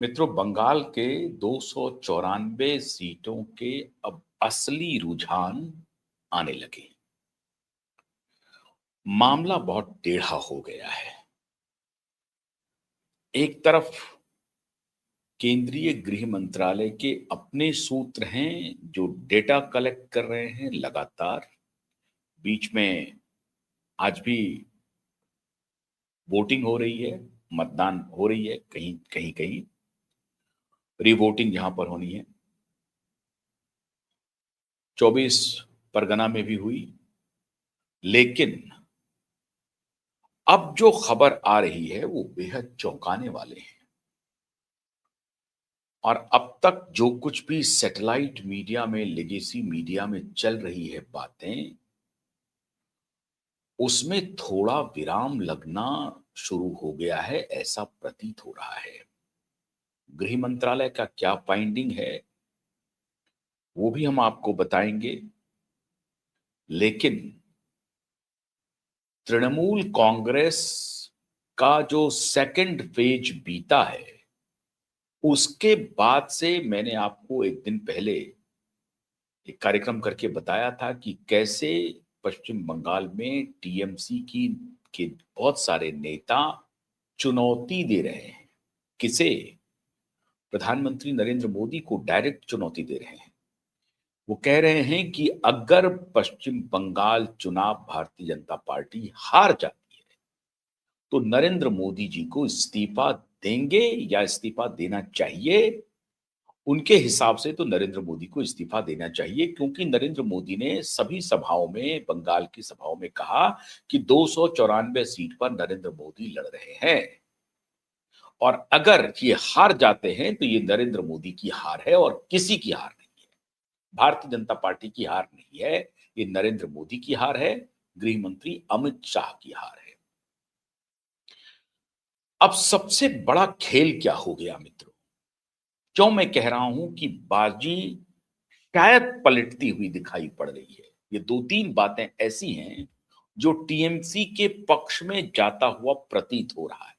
मित्रों, बंगाल के 294 सीटों के अब असली रुझान आने लगे। मामला बहुत टेढ़ा हो गया है। एक तरफ केंद्रीय गृह मंत्रालय के अपने सूत्र हैं जो डेटा कलेक्ट कर रहे हैं लगातार। बीच में आज भी वोटिंग हो रही है, मतदान हो रही है, कहीं रीवोटिंग जहां पर होनी है। 24 परगना में भी हुई। लेकिन अब जो खबर आ रही है वो बेहद चौंकाने वाले हैं। और अब तक जो कुछ भी सैटेलाइट मीडिया में, लेगेसी मीडिया में चल रही है बातें, उसमें थोड़ा विराम लगना शुरू हो गया है, ऐसा प्रतीत हो रहा है। गृह मंत्रालय का क्या फाइंडिंग है वो भी हम आपको बताएंगे। लेकिन तृणमूल कांग्रेस का जो सेकंड फेज बीता है, उसके बाद से मैंने आपको एक दिन पहले एक कार्यक्रम करके बताया था कि कैसे पश्चिम बंगाल में टीएमसी की के बहुत सारे नेता चुनौती दे रहे हैं। किसे? प्रधानमंत्री नरेंद्र मोदी को डायरेक्ट चुनौती दे रहे हैं। वो कह रहे हैं कि अगर पश्चिम बंगाल चुनाव भारतीय जनता पार्टी हार जाती है तो नरेंद्र मोदी जी को इस्तीफा देंगे या इस्तीफा देना चाहिए। उनके हिसाब से तो नरेंद्र मोदी को इस्तीफा देना चाहिए, क्योंकि नरेंद्र मोदी ने सभी सभाओं में, बंगाल की सभाओं में कहा कि 294 सीट पर नरेंद्र मोदी लड़ रहे हैं और अगर ये हार जाते हैं तो ये नरेंद्र मोदी की हार है और किसी की हार नहीं है। भारतीय जनता पार्टी की हार नहीं है, ये नरेंद्र मोदी की हार है, गृह मंत्री अमित शाह की हार है। अब सबसे बड़ा खेल क्या हो गया मित्रों? क्यों मैं कह रहा हूं कि बाजी शायद पलटती हुई दिखाई पड़ रही है? ये दो तीन बातें ऐसी हैं जो टीएमसी के पक्ष में जाता हुआ प्रतीत हो रहा है।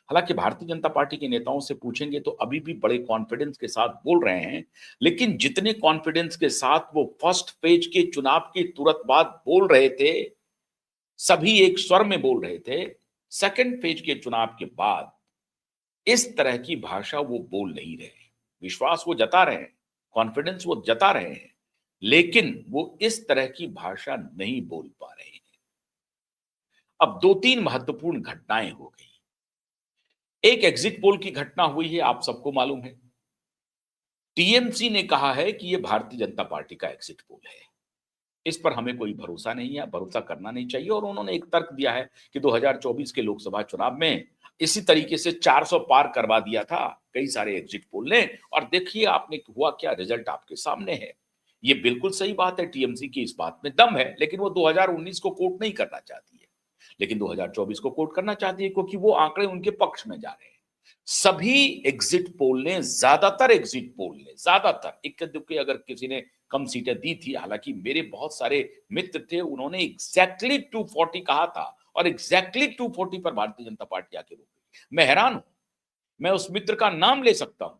हालांकि भारतीय जनता पार्टी के नेताओं से पूछेंगे तो अभी भी बड़े कॉन्फिडेंस के साथ बोल रहे हैं, लेकिन जितने कॉन्फिडेंस के साथ वो फर्स्ट पेज के चुनाव के तुरंत बाद बोल रहे थे, सभी एक स्वर में बोल रहे थे, सेकंड पेज के चुनाव के बाद इस तरह की भाषा वो बोल नहीं रहे। विश्वास वो जता रहे हैं, कॉन्फिडेंस वो जता रहे हैं, लेकिन वो इस तरह की भाषा नहीं बोल पा रहे हैं। अब दो तीन महत्वपूर्ण घटनाएं हो गई। एक एग्जिट पोल की घटना हुई है, आप सबको मालूम है। टीएमसी ने कहा है कि यह भारतीय जनता पार्टी का एग्जिट पोल है। इस पर हमें कोई भरोसा नहीं है, भरोसा करना नहीं चाहिए। और उन्होंने एक तर्क दिया है कि 2024 के लोकसभा चुनाव में इसी तरीके से 400 पार करवा दिया था कई सारे एग्जिट पोल ने, और देखिए आपने हुआ क्या, रिजल्ट आपके सामने है। ये बिल्कुल सही बात है, टीएमसी की इस बात में दम है, लेकिन वो 2019 को कोट नहीं करना चाहती है, लेकिन 2024 को कोट करना चाहती है, क्योंकि वो आंकड़े उनके पक्ष में जा रहे हैं। सभी एग्जिट पोल ने, ज्यादातर एग्जिट पोल ने, ज्यादातर, इक्के दुक्के अगर किसी ने कम सीटें दी थी, हालांकि मेरे बहुत सारे मित्र थे, उन्होंने एग्जैक्टली 240 कहा था और एग्जैक्टली 240 पर भारतीय जनता पार्टी आके रुक गई। मैं हैरान हूं, मैं उस मित्र का नाम ले सकता हूं।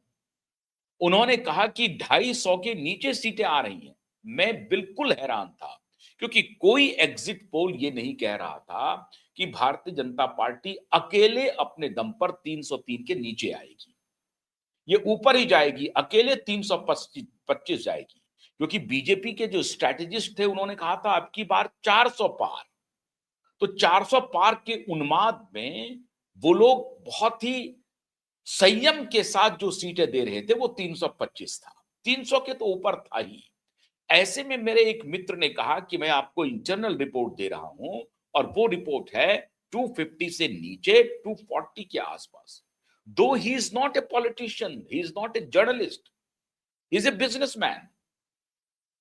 उन्होंने कहा कि 250 के नीचे सीटें आ रही हैं। मैं बिल्कुल हैरान था, क्योंकि कोई एग्जिट पोल ये नहीं कह रहा था कि भारतीय जनता पार्टी अकेले अपने दम पर 303 के नीचे आएगी। ये ऊपर ही जाएगी, अकेले 325 जाएगी, क्योंकि बीजेपी के जो स्ट्रैटेजिस्ट थे उन्होंने कहा था अब की बार 400 पार। तो 400 पार के उन्माद में वो लोग बहुत ही संयम के साथ जो सीटें दे रहे थे वो 325 था, 300 के तो ऊपर था ही। ऐसे में मेरे एक मित्र ने कहा कि मैं आपको इंटरनल रिपोर्ट दे रहा हूं, और वो रिपोर्ट है 250 से नीचे 240 के आसपास। Though he is not a politician, he is not a journalist, he is a businessman,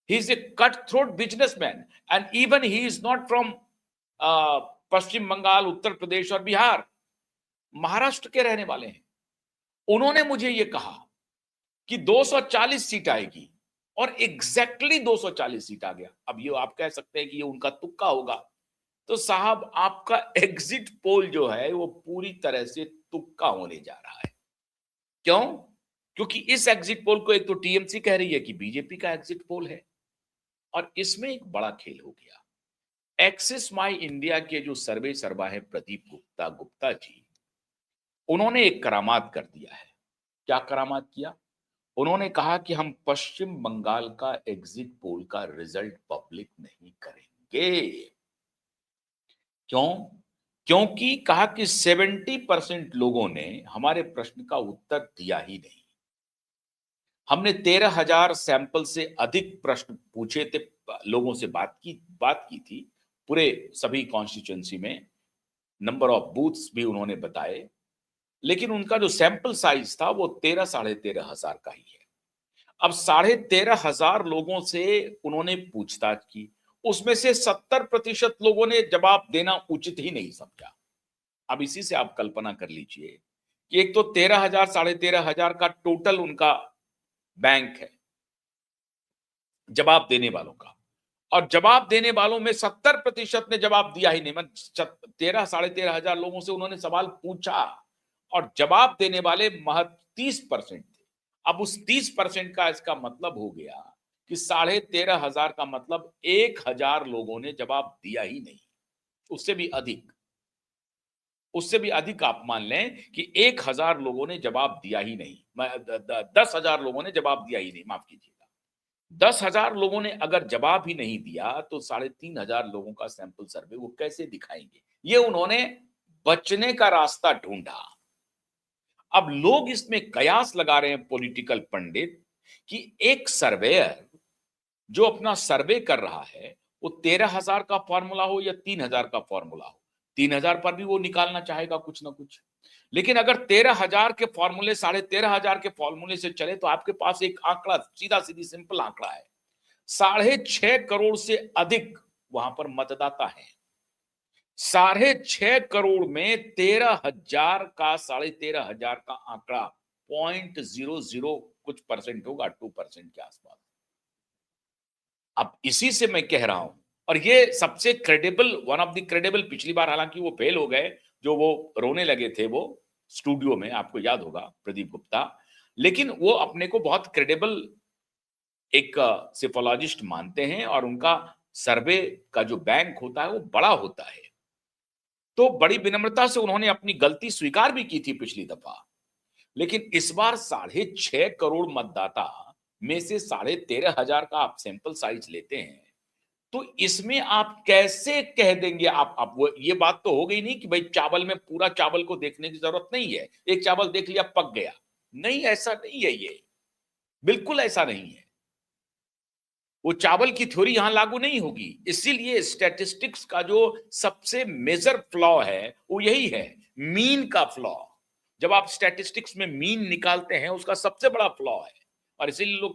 he is a cut throat businessman, and even he is not from Paschim Bangal, Uttar Pradesh और बिहार, महाराष्ट्र के रहने वाले हैं। उन्होंने मुझे ये कहा कि 240 सीट आएगी, और एग्जैक्टली 240 सीट आ गया। अब ये आप कह सकते हैं कि ये उनका तुक्का होगा, तो साहब आपका एग्जिट पोल जो है वो पूरी तरह से तुक्का होने जा रहा है। क्यों? क्योंकि इस एग्जिट पोल को एक तो टीएमसी कह रही है कि बीजेपी का एग्जिट पोल है और इसमें एक बड़ा खेल हो गया। एक्सिस माई इंडिया के जो सर्वे सर्वा है प्रदीप गुप्ता गुप्ता जी, उन्होंने एक करामात कर दिया है। क्या करामात किया? उन्होंने कहा कि हम पश्चिम बंगाल का एग्जिट पोल का रिजल्ट पब्लिक नहीं करेंगे। क्यों? क्योंकि कहा कि 70% लोगों ने हमारे प्रश्न का उत्तर दिया ही नहीं। हमने 13,000 सैंपल से अधिक प्रश्न पूछे थे, लोगों से बात की थी पूरे सभी कॉन्स्टिट्यूएंसी में, नंबर ऑफ बूथ्स भी उन्होंने बताए, लेकिन उनका जो सैंपल साइज था वो 13 साढ़े 13,000 का ही है। अब 13,500 लोगों से उन्होंने पूछताछ की, उसमें से 70% लोगों ने जवाब देना उचित ही नहीं समझा। अब इसी से आप कल्पना कर लीजिए कि एक तो 13,000 साढ़े 13,000 का टोटल उनका बैंक है जवाब देने वालों का, और जवाब देने वालों में 70% ने जवाब दिया ही नहीं। मैं 13 साढ़े 13,000 लोगों से उन्होंने सवाल पूछा और जवाब देने वाले महज 30% थे। अब उस 30% का इसका मतलब हो गया कि 13,500 का मतलब 1,000 लोगों ने जवाब दिया ही नहीं, उससे भी अधिक। उससे भी अधिक आप मान लें कि 1,000 लोगों ने जवाब दिया ही नहीं। 10,000 लोगों ने जवाब दिया ही नहीं, माफ कीजिएगा। 10,000 लोगों ने अगर जवाब ही नहीं दिया तो 3,500 लोगों का सैंपल सर्वे वो कैसे दिखाएंगे? ये उन्होंने बचने का रास्ता ढूंढा। अब लोग इसमें कयास लगा रहे हैं पॉलिटिकल पंडित कि एक सर्वेयर जो अपना सर्वे कर रहा है वो 13,000 का फॉर्मूला हो या 3,000 का फॉर्मूला हो, 3,000 पर भी वो निकालना चाहेगा कुछ ना कुछ। लेकिन अगर 13,000 के फॉर्मूले 13,500 के फॉर्मूले से चले तो आपके पास एक आंकड़ा सीधा सीधी सिंपल आंकड़ा है, 6.5 करोड़ से अधिक वहां पर मतदाता है। 6.5 करोड़ में 13,000 का 13,500 का आंकड़ा 0.00 कुछ परसेंट होगा, 2% के आसपास। अब इसी से मैं कह रहा हूं, और ये सबसे credible, one of the credible, पिछली बार हालांकि वो फेल हो गए, जो वो रोने लगे थे वो स्टूडियो में, आपको याद होगा प्रदीप गुप्ता, लेकिन वो अपने को बहुत क्रेडिबल एक सिफोलॉजिस्ट मानते हैं और उनका सर्वे का जो बैंक होता है वो बड़ा होता है। तो बड़ी विनम्रता से उन्होंने अपनी गलती स्वीकार भी की थी पिछली दफा, लेकिन इस बार 6.5 करोड़ मतदाता में से 13,500 का आप सैंपल साइज लेते हैं, तो इसमें आप कैसे कह देंगे? आप वो ये बात तो हो गई नहीं कि भाई चावल में पूरा चावल को देखने की जरूरत नहीं है, एक चावल देख लिया पक गया। नहीं, ऐसा नहीं है, ये बिल्कुल ऐसा नहीं है। वो चावल की थ्योरी यहां लागू नहीं होगी। इसीलिए स्टैटिस्टिक्स का जो सबसे मेजर फ्लॉ है वो यही है, मीन का फ्लॉ। जब आप स्टैटिस्टिक्स में मीन निकालते हैं उसका सबसे बड़ा फ्लॉ है, और इसीलिए लोग